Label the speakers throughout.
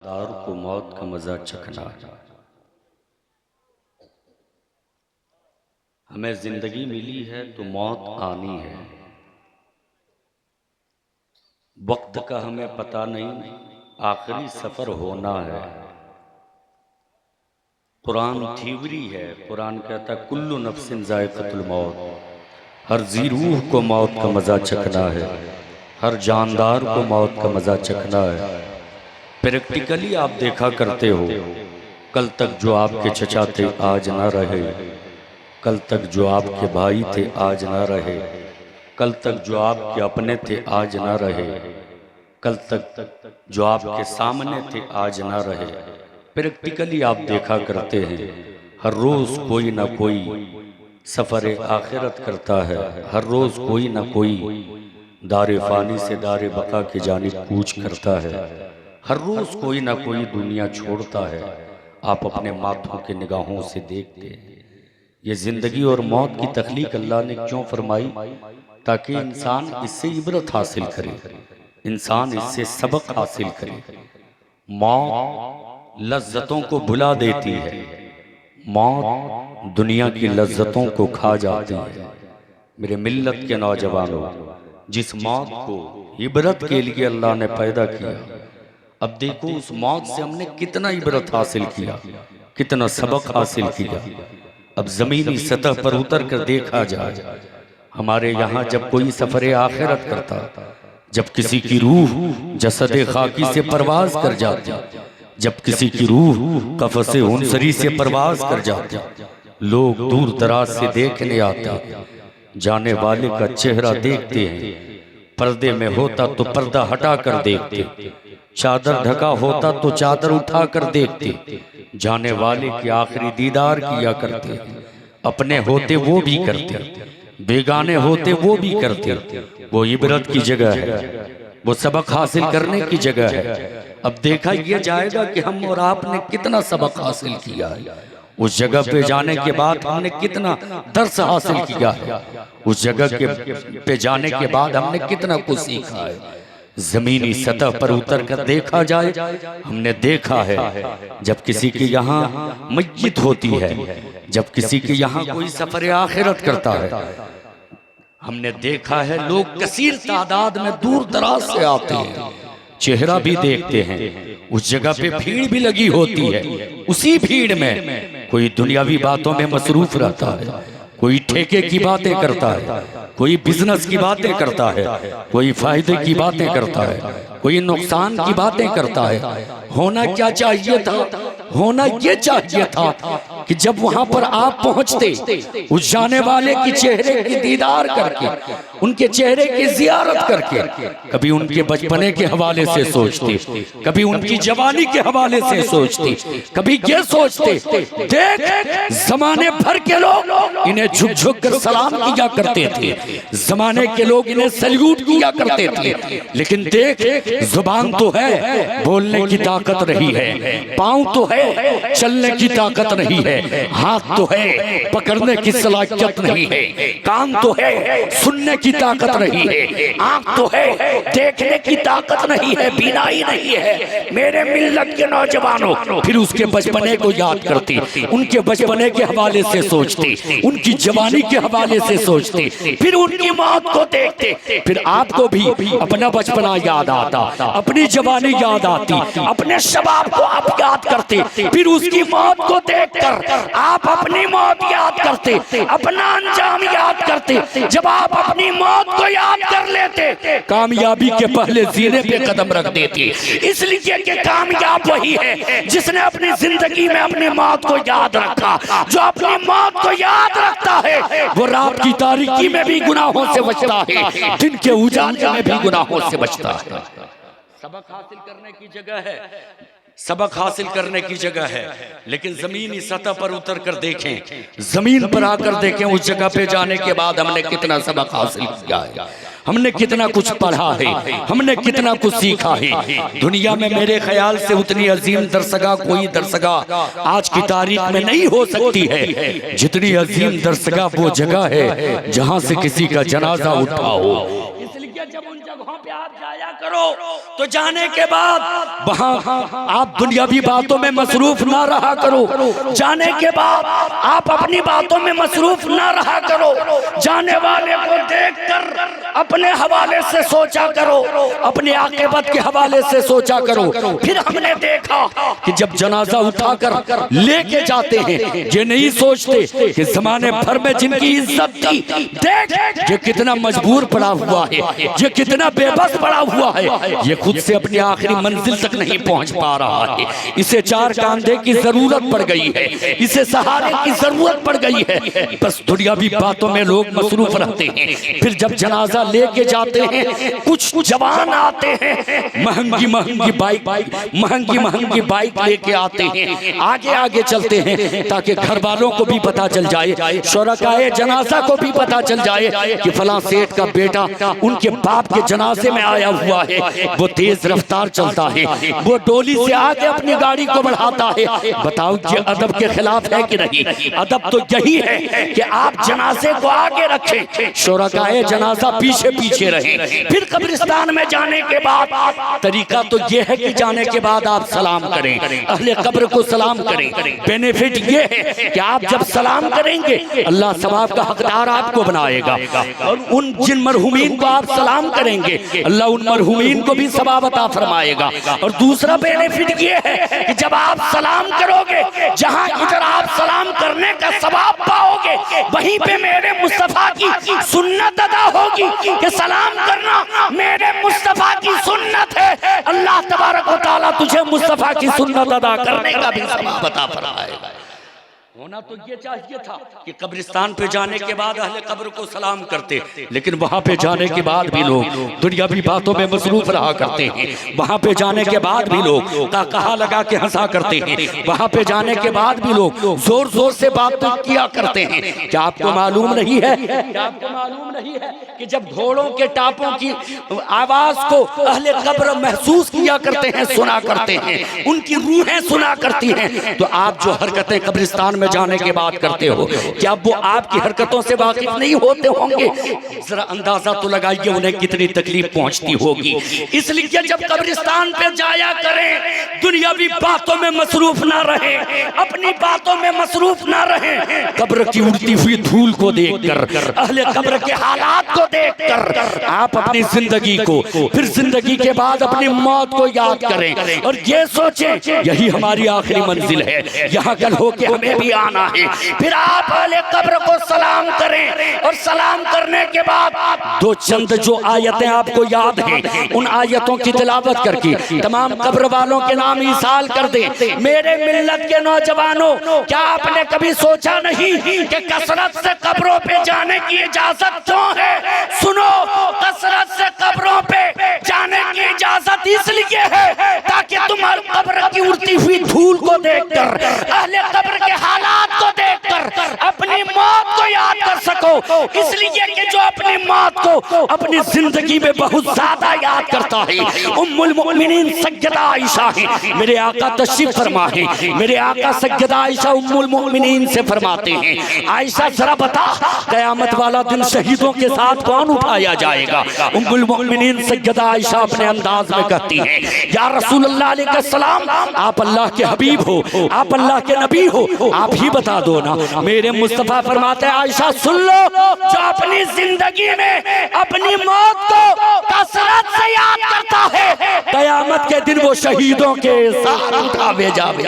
Speaker 1: दार को मौत का मजा चखना है। हमें जिंदगी मिली है तो मौत आनी है। वक्त का हमें पता नहीं, आखिरी सफर होना है। कुरान थीवरी है, कुरान कहता कुल्लु नफ्सिन जायक़तुल मौत, हर जी रूह को मौत का मजा चखना है, हर जानदार को मौत का मजा चखना है। प्रैक्टिकली आप देखा करते हो, कल तक जो आपके चचा थे आज ना रहे, कल तक जो आपके भाई थे आज ना रहे, कल तक जो आपके अपने थे आज ना रहे, कल तक जो आपके सामने थे आज ना रहे। प्रैक्टिकली आप देखा करते हैं, हर रोज कोई ना कोई सफर आखिरत करता है, हर रोज कोई ना कोई दारे फानी से दारे बका की जानिब कूच करता है, हर रोज कोई ना कोई दुनिया छोड़ता है। आप अपने माथों के निगाहों से देखते हैं। ये जिंदगी और मौत की तख्लीक अल्लाह ने क्यों फरमाई? ताकि इंसान इससे इबरत हासिल करे, इंसान इससे सबक हासिल करे। मौत लज्जतों को भुला देती है, मौत दुनिया की लज्जतों को खा जाती है। मेरे मिल्लत के नौजवानों, जिस मौत को इबरत के लिए अल्लाह ने पैदा किया, अब देखो उस मौत से हमने कितना इबरत हासिल किया, कितना सबक हासिल किया। अब जमीनी सतह पर उतर कर देखा जाए, हमारे यहाँ जब कोई सफर आखिरत करता, जब किसी की रूह जसद खाकी से परवाज कर जाती, जब किसी की रूह कफसे उनसरी से परवाज कर जाती, लोग दूर दराज से देखने आते, जाने वाले का चेहरा देखते हैं। पर्दे में होता तो पर्दा हटा कर देखते, चादर ढका होता तो चादर उठा कर देखते, जाने वाले की आखिरी दीदार किया करते। अपने होते वो भी करते, बेगाने होते वो भी करते। वो इबरत की जगह है, वो सबक हासिल करने की जगह है। अब देखा यह जाएगा कि हम और आपने कितना सबक हासिल किया है। उस जगह पे जाने के बाद हमने कितना दर्स हासिल किया है, उस जगह के पे जाने के बाद हमने कितना कुछ सीखा है। जमीनी सतह पर उतर कर देखा जाए, हमने देखा है जब किसी के यहाँ मस्जिद होती है, जब किसी के यहाँ कोई सफर आखिरत करता है, हमने देखा है लोग कसीर तादाद में दूर दराज से आते हैं, चेहरा भी देखते हैं। उस जगह पे भीड़ भी लगी होती है, उसी भीड़ में कोई दुनियावी बातों में मसरूफ रहता है, कोई ठेके की बातें करता है, कोई बिजनेस की बातें करता है, कोई फायदे की बातें करता है, कोई नुकसान की बातें करता है। होना क्या चाहिए था? होना ये चाहिए था कि जब वहां पर आप पहुंचते, उस जाने वाले के चेहरे की दीदार करके, उनके चेहरे की जियारत करके, कभी उनके बचपने के हवाले से सोचते, कभी उनकी जवानी के हवाले से सोचते, कभी ये सोचते देख जमाने भर के लोग इन्हें झुक झुक कर सलाम किया करते थे, जमाने के लोग इन्हें सल्यूट किया करते थे, लेकिन देख जुबान तो है, बोलने की ताकत नहीं है, पांव तो है, चलने की ताकत नहीं है, हाथ तो है, पकड़ने की सलाहियत नहीं है, कान तो है, सुनने की ताकत नहीं है, आंख तो है, देखने की ताकत नहीं है, बीनाई नहीं है। मेरे मिल्लत के नौजवानों, फिर उसके बचपने को याद करती, उनके बचपने के हवाले से सोचती, उनकी जवानी के हवाले से सोचती, फिर उनकी मौत को देखते, फिर आपको भी अपना बचपना याद आता, अपनी जवानी याद आती, अपने शबाब को आप याद करते, फिर उसकी मौत को देखकर आप अपनी मौत याद करते, अपना अंजाम याद करते। जब आप अपनी मौत को याद कर लेते, कामयाबी के पहले जीने पे कदम रख देते। इसलिए कि कामयाब वही है जिसने अपनी जिंदगी में अपनी मौत को याद रखा। जो अपनी मौत को याद रखता है वो रात की तारीकी में भी गुनाहों से बचता है, दिन के उजाले में भी गुनाहों से बचता है। सबक हासिल करने की जगह है, सबक हासिल करने की जगह है, लेकिन जमीनी सतह पर उतर कर देखें, जमीन पर आकर देखें, उस जगह पे जाने के बाद हमने कितना सबक हासिल किया है, हमने कितना कुछ पढ़ा है, हमने कितना कुछ सीखा है। दुनिया में मेरे ख्याल से उतनी अजीम दरसगाह कोई दरसगाह आज की तारीख में नहीं हो सकती है जितनी अजीम दरसगाह वो जगह है जहां से किसी का जनाजा उठा हो। इसलिए जब उन जगहों पे आप जाया करो तो जाने के बाद वहां आप दुनियावी बातों में मसरूफ ना रहा करो। जाने के बाद आप अपनी बातों में मसरूफ ना रहा करो। जाने वाले को देखकर अपने हवाले से सोचा करो, अपने आक़िबत के हवाले से सोचा करो। फिर हमने देखा कि जब जनाजा उठाकर लेके जाते हैं, ये नहीं सोचते कि जमाने भर में जिनकी इज्जत थी, देख ये कितना मजबूर पड़ा हुआ है, ये कितना बेबस पड़ा हुआ है, ये खुद से अपनी आखिरी मंजिल तक नहीं पहुंच पा रहा है, इसे चार कांधे की जरूरत पड़ गई है, इसे सहारे की जरूरत पड़ गई है। बस दुनियावी बातों में लोग मसरूफ रहते हैं। फिर जब जनाजा लेके जाते हैं, कुछ जवान आते हैं, महंगी महंगी बाइक लेके आते हैं, आगे आगे चलते हैं ताकि घर वालों को भी पता चल जाए, शुरकाए जनाजा को भी पता चल जाए कि फलां सेठ का बेटा उनके बाप के जनाजे में आया हुआ है। वो तेज रफ्तार चलता है, वो डोली से आगे अपनी गाड़ी को बढ़ाता है। बताओ ये अदब के खिलाफ है कि नहीं? अदब तो यही है कि आप जनाजे को आगे रखें, शुरकाए जनाजा पीछे पीछे रहे। फिर कब्रिस्तान में जाने के बाद तरीका तो ये है कि जाने के बाद आप सलाम करें, अहले कब्र को सलाम करें। बेनिफिट ये है कि आप जब सलाम करेंगे अल्लाह सवाब का हकदार आपको बनाएगा, और उन जिन मरहुमीन को आप सलाम करेंगे अल्लाह उन मरहुमीन को भी सवाब अता फरमाएगा। और दूसरा बेनिफिट ये है कि जब आप सलाम करोगे, जहां इधर आप सलाम करने का सवाब पाओगे, वहीं पे मेरे मुस्तफा की सुन्नत अदा होगी कि सलाम करना मेरे मुस्तफा की सुन्नत है। अल्लाह तबारक व तआला तुझे मुस्तफा की सुन्नत अदा करने का भी सवाब अता फरमाएगा। होना तो ये चाहिए था कि कब्रिस्तान पे जाने के बाद अहले कब्र को सलाम करते, लेकिन वहां पे जाने के बाद भी लोग दुनियावी बातों में मसरूफ रहा करते हैं। वहां पे जाने के बाद भी लोग कहा लगा के हंसा करते हैं। वहां पे जाने के बाद भी लोग जोर जोर से बात किया करते हैं। क्या आपको मालूम नहीं है, क्या आपको मालूम नहीं है कि जब घोड़ों के टापों की आवाज को अहले कब्र महसूस किया करते हैं, सुना करते हैं, उनकी रूहें सुना करती हैं, तो आप जो हरकतें कब्रिस्तान में जाने के बाद करते हो, क्या वो आपकी हरकतों से वाकिफ नहीं होते होंगे? जरा अंदाजा तो लगाइए उन्हें कितनी तकलीफ पहुंचती होगी। इसलिए जब कब्रिस्तान पे जाया करें, दुनियावी बातों में मसरूफ ना रहे, अपनी बातों में मसरूफ ना रहे। कब्र की उड़ती हुई धूल को देखकर, अहले कब्र के हालात को देखकर आप अपनी जिंदगी को, फिर जिंदगी के बाद अपनी मौत को याद करें और ये सोचें यही हमारी आखिरी मंजिल है, यहाँ कल होके हमें भी आना है। फिर आप अहले कब्र को सलाम करें और सलाम करने के बाद दो चंद जो आयतें आपको याद हैं, उन आयतों की तिलावत करके तमाम कब्र वालों के नाम ईसाल कर दें। मेरे मिल्लत के नौजवानों, क्या आपने कभी सोचा नहीं कि कसरत से कब्रों पे जाने की इजाजत क्यों है? सुनो, कसरत से कब्रों पे जाने की इजाजत इसलिए है ताकि तुम कब्र की उड़ती हुई धूल को देखकर, अहले कब्र के हालात को देखकर अपनी मौत को याद कर सको। इसलिए कि जो अपनी मौत को अपनी जिंदगी में बहुत ज्यादा याद करता है, उम्मुल मोमिनीन सैयदा आयशा है, मेरे आका तशरीफ फरमा है, मेरे आका सैयदा आयशा उम्मुल मोमिनीन से फरमाते हैं, आयशा जरा बता कयामत वाला दिन शहीदों के साथ कौन उठाया जाएगा? उम्मुल मोमिनीन सैयदा आयशा अपने अंदाज में कहती हैं, या रसूल अल्लाह अलैहिस्सलाम, आप अल्लाह के हबीब हो, आप अल्लाह के नबी हो, आप ही बता दो ना। मेरे मुस्तफा फरमाते हैं, आयशा सुन लो, जो अपनी जिंदगी में अपनी मौत को कसरत से याद करता है, कयामत के दिन वो शहीदों के साथ उठावे जावे।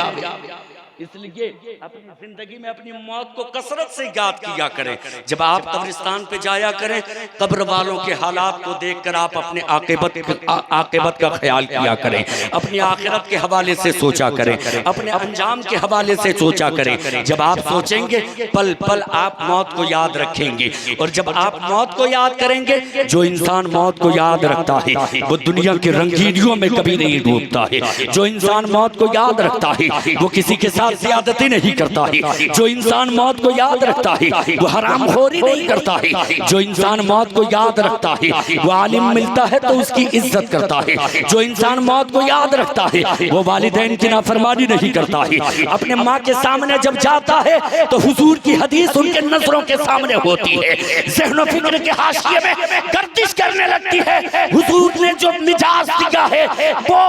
Speaker 1: इसलिए अपनी जिंदगी में अपनी मौत को कसरत से याद किया करें। जब आप कब्रिस्तान पे जाया करें, कब्र वालों के हालात को देखकर आप अपने आक़िबत का ख्याल किया करें, अपनी आखिरत के हवाले से सोचा करें, अपने अंजाम के हवाले से सोचा करें। जब आप सोचेंगे, पल पल आप मौत को याद रखेंगे, और जब आप मौत को याद करेंगे, जो इंसान मौत को याद रखता है वो दुनिया की रंगीनियों में कभी नहीं डूबता है। जो इंसान मौत को याद रखता है वो किसी के साथ साथ ज़्यादती नहीं करता है, जो इंसान मौत को याद रखता है वो हरामखोरी नहीं करता है, जो इंसान मौत को याद रखता है वो आलिम मिलता है तो उसकी इज्जत करता है, जो इंसान मौत को याद रखता है वो वालिदैन की नाफरमानी नहीं करता है। अपने माँ के सामने जब जाता है तो हुजूर की हदीस उनके नजरों के सामने होती है, ज़हन फिक्र के हाशिए में गर्दिश करने लगती है। हुजूर ने जो मिजाज दिया है वो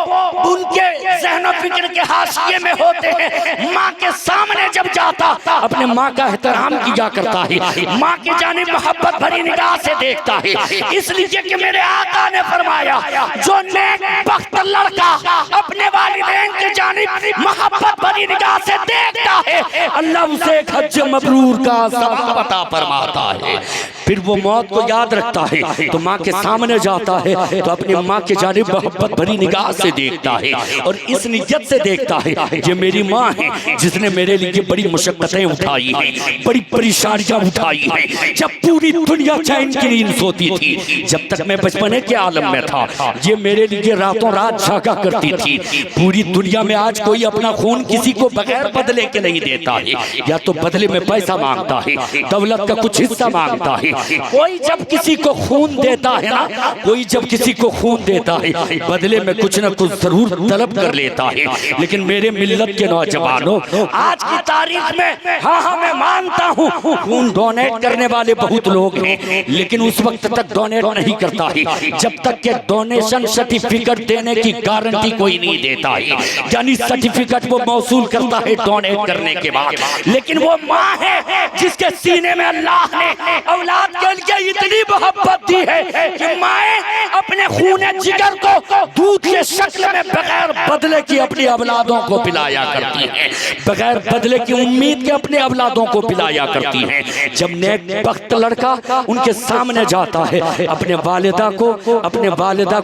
Speaker 1: उनके ज़हन फिक्र के हाशिए में होते हैं। माँ के सामने जब जाता अपने माँ का एहतराम किया करता है, माँ की जानिब मोहब्बत भरी निगाह से देखता है। इसलिए कि मेरे आका ने फरमाया जो नेक बख्त लड़का अपने वालिदैन की जानिब मोहब्बत भरी निगाह से देखता है अल्लाह उसे एक हज मबरूर का सवाब अता फरमाता है। फिर वो मौत को याद रखता है तो माँ के सामने जाता है तो अपनी माँ की जानिब मोहब्बत भरी निगाह से देखता है और इस नियत से देखता है ये मेरी माँ है जिसने मेरे लिए बड़ी मुशक्कतें उठाई हैं, बड़ी परेशानियां उठाई हैं। जब पूरी दुनिया चैन की नींद सोती थी, जब तक मैं बचपने के आलम में था, ये मेरे लिए रातों रात जागा करती थी। पूरी दुनिया में आज कोई अपना खून किसी को बगैर बदले के नहीं देता है, या तो बदले में पैसा मांगता है, दौलत का कुछ हिस्सा मांगता है। कोई जब किसी को खून देता है ना, कोई जब किसी को खून देता है बदले में कुछ न कुछ जरूर तलब कर लेता है। लेकिन मेरे मिल्लत के नौजवानों, आज की तारीख में हाँ मैं मानता हूँ खून डोनेट करने वाले बहुत लोग हैं, लेकिन उस वक्त तक डोनेट नहीं करता है जब तक के डोनेशन सर्टिफिकेट देने की गारंटी कोई नहीं देता है। यानी सर्टिफिकेट वो मौसूल करता है डोनेट करने के बाद, लेकिन वो माँ है जिसके सीने में अल्लाह ने औलाद के लिए इतनी मोहब्बत दी है कि माए अपने खून जिगर को दूध के शक्ल में बगैर बदले की अपनी औलादों को पिलाया करती है, बगैर बदले की उम्मीद के अपने औलादों को पिलाया करती है। जब नेक बख्त लड़का उनके सामने जाता है अपने वालिदा को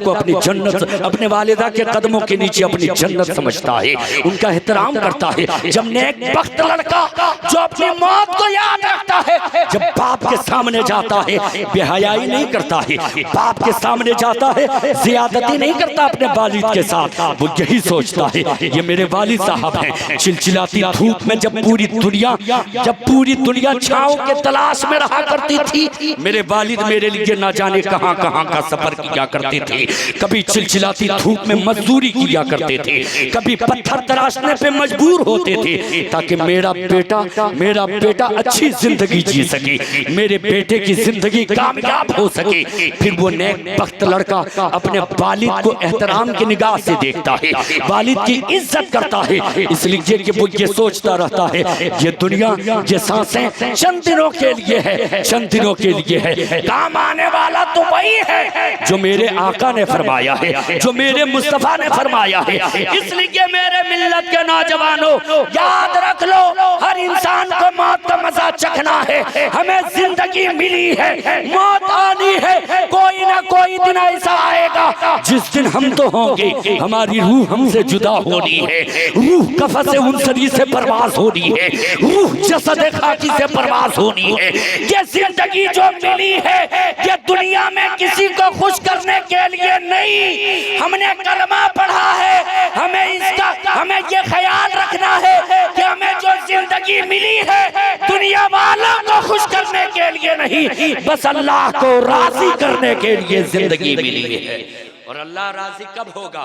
Speaker 1: अपनी जन्नत, अपने वालिदा के कदमों के नीचे अपनी जन्नत समझता है, उनका एहतराम करता है। जब नेक बख्त लड़का जो अपनी मौत को याद रखता है, जब बाप के सामने जाता है बेहयाई नहीं करता है, बाप के सामने जाता है ज़ियादती नहीं करता अपने वालिद के साथ, वो यही सोचता है ये मेरे वालिद साहब हैं। चिलचिलाती धूप में जब पूरी दुनिया छाँव के तलाश में रहा करती थी, मेरे वालिद मेरे लिए ना जाने कहां कहां का सफर किया करते थे। कभी चिलचिलाती धूप में मजदूरी किया करते थे, कभी पत्थर तराशने पे मजबूर होते थे ताकि मेरा बेटा अच्छी जिंदगी जी सके, मेरे बेटे की जिंदगी कामयाब हो सके। फिर वो नेक बख्त लड़का अपने वालिद को एहतराम की निगाह से देखता है, वालिद की इज्जत करता है, इसलिए कि वो ये सोचता रहता है ये दुनिया, ये सांसें चंद दिनों के लिए है, चंद दिनों के लिए है, काम आने वाला तो वही है जो मेरे आका ने फरमाया है, जो मेरे मुस्तफा ने फरमाया है। इसलिए मेरे मिल्लत के नौजवानों याद रख लो, हर इंसान को मौत का मजा चखना है। हमें जिंदगी मिली है, मौत आनी है, कोई ना कोई दिन ऐसा आएगा जिस दिन हम तो होंगे, हमारी रूह हमसे जुदा होनी है, रूह कफन से उनसरी से परवास होनी है, रूह जसद खाकी से परवास होनी है। ये जिंदगी जो मिली है ये दुनिया में किसी को खुश करने के लिए नहीं, हमने कलमा पढ़ा है, हमें ये ख्याल रखना है कि हमें जो जिंदगी मिली है दुनिया वालों को खुश करने के लिए नहीं, बस अल्लाह को राजी करने के लिए जिंदगी मिली है। और अल्लाह राजी कब होगा?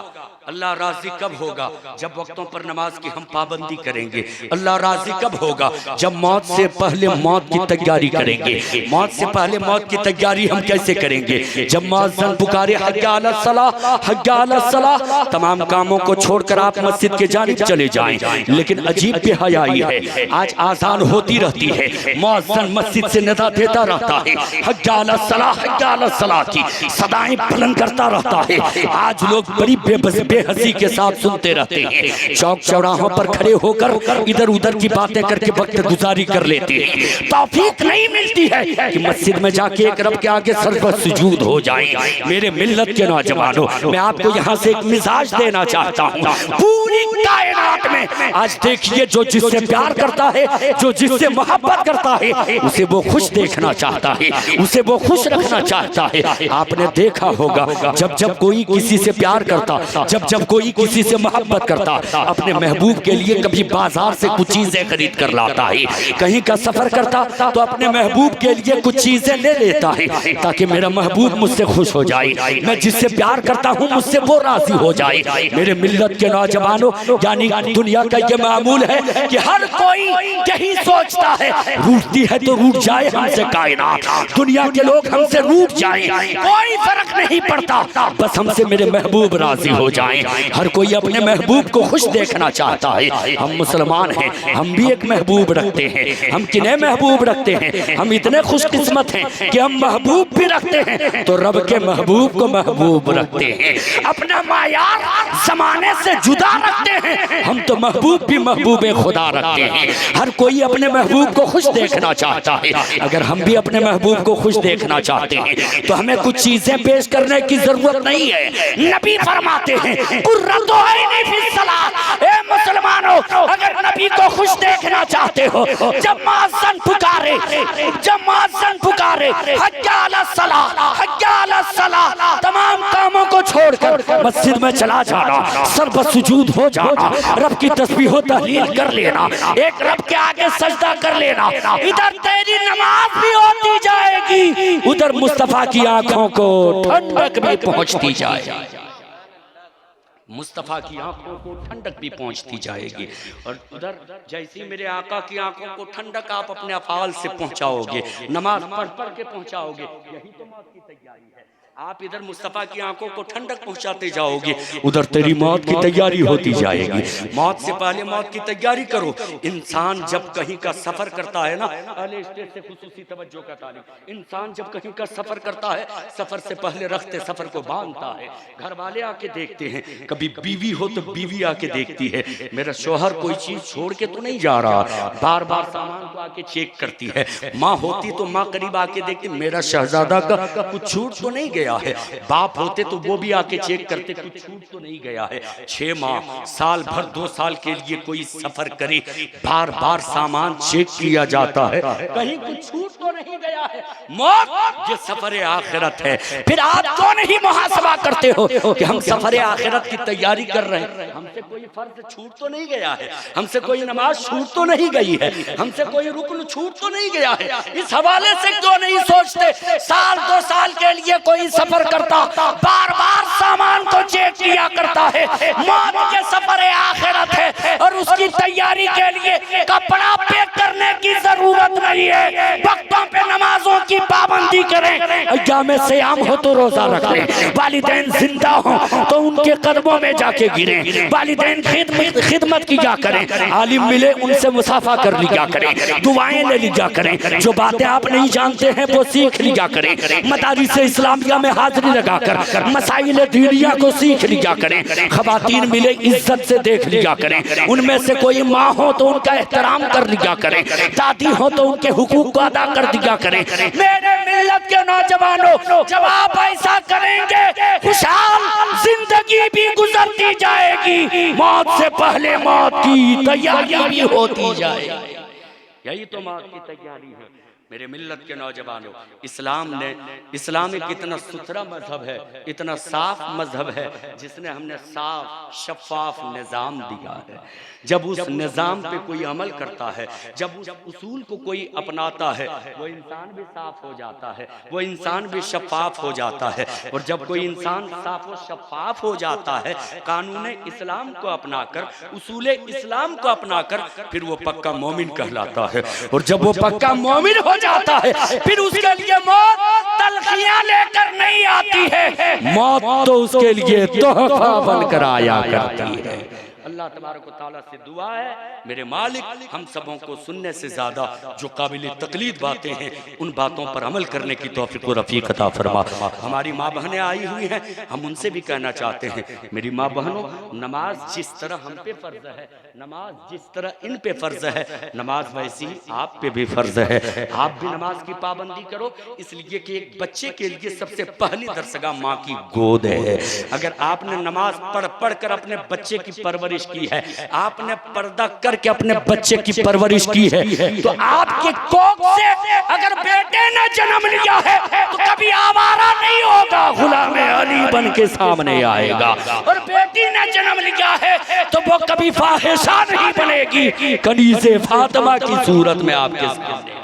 Speaker 1: अल्लाह राजी कब होगा? जब वक्तों पर नमाज की हम पाबंदी करेंगे। अल्लाह राजी कब होगा? जब मौत से पहले मौत की तैयारी करेंगे। मौत से पहले मौत की तैयारी हम कैसे करेंगे? जब मुअज्जिन पुकारे हय्या अलस सलाह, हय्या अलस सलाह, तमाम कामों को छोड़कर आप मस्जिद के जानिब चले जाएं। लेकिन अजीब बेहयाई है, आज आजान होती रहती है, मुअज्जिन मस्जिद से निदा देता रहता है, हय्या अलस सलाह, हय्या अलस सलाह की सदाएं बुलंद करता रहता है। आज लोग बड़ी बेहसी के साथ सुनते रहते हैं, चौक चौराहों पर खड़े होकर इधर उधर की बातें करके वक्त गुजारी कर लेते हैं। तौफीक नहीं मिलती है कि मस्जिद में जाके एक रब के आगे सर पर सुजूद हो जाएं। मेरे मिल्लत के नौजवानों, मैं आपको यहाँ से एक मिजाज देना चाहता हूँ। पूरी कायनात में आज देखिए, जो जिससे प्यार करता है, जो जिससे मोहब्बत करता है, उसे वो खुश देखना चाहता है, उसे वो खुश रखना चाहता है। आपने देखा होगा जब जब कोई किसी से प्यार करता, जब जब कोई किसी से मोहब्बत करता, अपने महबूब के लिए कभी बाजार से कुछ चीजें खरीद कर लाता है, कहीं का सफर करता तो अपने महबूब के लिए कुछ चीजें ले लेता है ताकि मेरा महबूब मुझसे खुश हो जाए, मैं जिससे प्यार करता हूँ मुझसे वो राजी हो जाए। मेरे मिल्लत के नौजवानों, यानी दुनिया का ये मामूल है कि हर कोई यही सोचता है, रूठती है तो रूठ जाए हमसे कायनात, दुनिया के लोग हमसे रूठ जाए, कोई फर्क नहीं पड़ता, बस हमसे मेरे महबूब राजी हो जाएं। हर कोई अपने महबूब को खुश देखना चाहता है। हम मुसलमान हैं, हम भी एक महबूब रखते हैं। हम किन्हें महबूब रखते हैं? हम इतने खुशकिस्मत हैं कि हम महबूब भी रखते हैं तो रब के महबूब को महबूब रखते हैं। अपना मायार जमाने से जुदा रखते हैं, हम तो महबूब भी महबूब खुदा रखते हैं। हर कोई अपने महबूब को खुश देखना चाहता है। अगर हम भी अपने महबूब को खुश देखना चाहते हैं तो हमें कुछ चीजें पेश करने की जरूरत नहीं है। नबी फरमाते हैं कुर्रतु ऐनी फिस्सलात, ए मुसलमानों, अगर नबी को खुश देखना चाहते हो, जब मुअज्जिन पुकारे, जब मुअज्जिन पुकारे हय्या अलस सलाह, हय्या अलस सलाह, तमाम कामों को छोड़कर मस्जिद में चला जाना, सर्व सुजूद हो जाना, रब की तस्बीह व तहलील कर लेना, एक रब के आगे सजदा कर लेना, इधर तेरी नमाज भी होती जाएगी, उधर मुस्तफा की आंखों को ठंडक भी पहुंचती जाएगी, मुस्तफ़ा की आंखों को ठंडक भी पहुंचती जाएगी। और उधर जैसे मेरे आका की आंखों को ठंडक आप अपने अफ़ाल से पहुंचाओगे, नमाज पढ़ पढ़ के पहुंचाओगे, यही तो मौत की तैयारी है। आप इधर मुस्तफ़ा की आंखों को ठंडक पहुंचाते जाओगे, उधर तेरी मौत की तैयारी होती जाएगी। मौत से पहले मौत की तैयारी करो। इंसान जब कहीं का सफर करता है ना, अहले स्टेज से खुसूसी तवज्जो का तालिब, इंसान जब कहीं का सफर करता है, सफर से पहले रखते सफर को बांधता है। घर वाले आके देखते हैं, कभी बीवी हो तो बीवी आके देखती है, मेरा शोहर कोई चीज छोड़ के तो नहीं जा रहा, बार बार सामान को आके चेक करती है। माँ होती तो माँ करीब आके देखती, मेरा शहजादा का कुछ छूट तो नहीं गया है। बाप होते तो वो भी आके चेक करते, कुछ छूट तो नहीं गया है। 6 माह, साल भर, 2 साल के लिए कोई सफर करे, बार बार सामान चेक किया जाता है, कहीं कुछ छूट तो नहीं गया है। मौत ये सफर आखिरत है। फिर आप क्यों नहीं मुहासबा करते हो कि हम सफर आखिरत की तैयारी कर रहे हैं? हमसे कोई फर्ज छूट तो नहीं गया है, हमसे कोई नमाज छूट तो नहीं गई है, हमसे कोई रुकन छूट तो नहीं गया है। इस हवाले से क्यों नहीं सोचते? साल 2 साल के लिए कोई सफर करता, बार बार सामान को चेक किया करता है। मौत के सफर आखिरत है और उसकी तैयारी के लिए कपड़ा पैक करने की जरूरत नहीं है। वक्तों पे नमाजों की पाबंदी करें, अय्याम सियाम हो तो रोजा रखें, वालिदैन जिंदा हो तो उनके कदमों में जाके गिरे, वालिदैन खिदमत किया करें, आलिम मिले उनसे मुसाफा कर लिया करें, दुआएं ले लिया करें, जो बातें आप नहीं जानते हैं वो सीख लिया करें, मदारिस इस्लामिया में हाजिरी लगाकर मसाइल दीनिया को सीख लिया करें, खवातीन मिले इज्जत से देख लिया करें, उनमें से कोई माँ हो तो उनका एहतराम कर लिया करें, दादी हो तो उनके हुकूक को अदा कर दिया करें। मेरे मिल्लत के नौजवानों, जब आप ऐसा करेंगे खुशहाल जिंदगी भी गुजरती जाएगी, मौत से पहले मौत की तैयारी भी होती जाएगी। यही तो मौत की तैयारी है। मेरे मिल्लत के नौजवानों, इस्लाम एक इतना सुथरा मजहब है, इतना साफ मजहब है, जिसने हमने साफ शफाफ निज़ाम दिया है। जब उस निज़ाम पे कोई अमल करता है, जब उस उसूल को कोई अपनाता है, वो इंसान भी साफ हो जाता है, वो इंसान भी शफाफ हो जाता है। और जब कोई इंसान साफ और शफाफ हो जाता है, कानून इस्लाम को अपनाकर, उसूल इस्लाम को अपनाकर, फिर वो पक्का मोमिन कहलाता है। और जब वो पक्का मोमिन हो जाता है, फिर उसके लिए मौत तलखियां लेकर नहीं आती है, मौत तो उसके लिए तोहफा बनकर आया करती है। अल्लाह तबारक व तआला से दुआ है, मेरे मालिक हम सबों को सुनने से ज़्यादा जो काबिल तकलीद बातें हैं, उन बातों पर अमल करने की तौफीक व रफ़ीक अता फरमा। हमारी माँ बहनें आई हुई हैं, हम उनसे भी कहना चाहते हैं, मेरी माँ बहनों, नमाज जिस तरह हम पे फ़र्ज है, नमाज जिस तरह इन पे फ़र्ज है, नमाज वैसी आप पे भी फ़र्ज है। आप भी नमाज की पाबंदी करो, इसलिए कि एक बच्चे के लिए सबसे पहली दरसगाह माँ की गोद है। अगर आपने नमाज पढ़ पढ़ कर अपने बच्चे की परवरिश की है, आपने पर्दा करके अपने बच्चे की परवरिश की है, तो आपके कोख से अगर बेटे ने जन्म लिया है तो कभी आवारा नहीं होगा, गुलाम अली बन के सामने आएगा। और बेटी ने जन्म लिया है तो वो कभी फाहिशा नहीं बनेगी, कनीज़े फातिमा की सूरत में आपके सामने।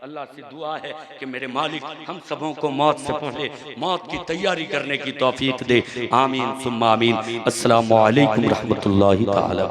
Speaker 1: अल्लाह से दुआ है कि मेरे मालिक हम सबों को मौत से पहले मौत की तैयारी करने की तौफीक दे। आमीन सुम्मा आमीन। अस्सलामु अलैकुम रहमतुल्लाहि ताला।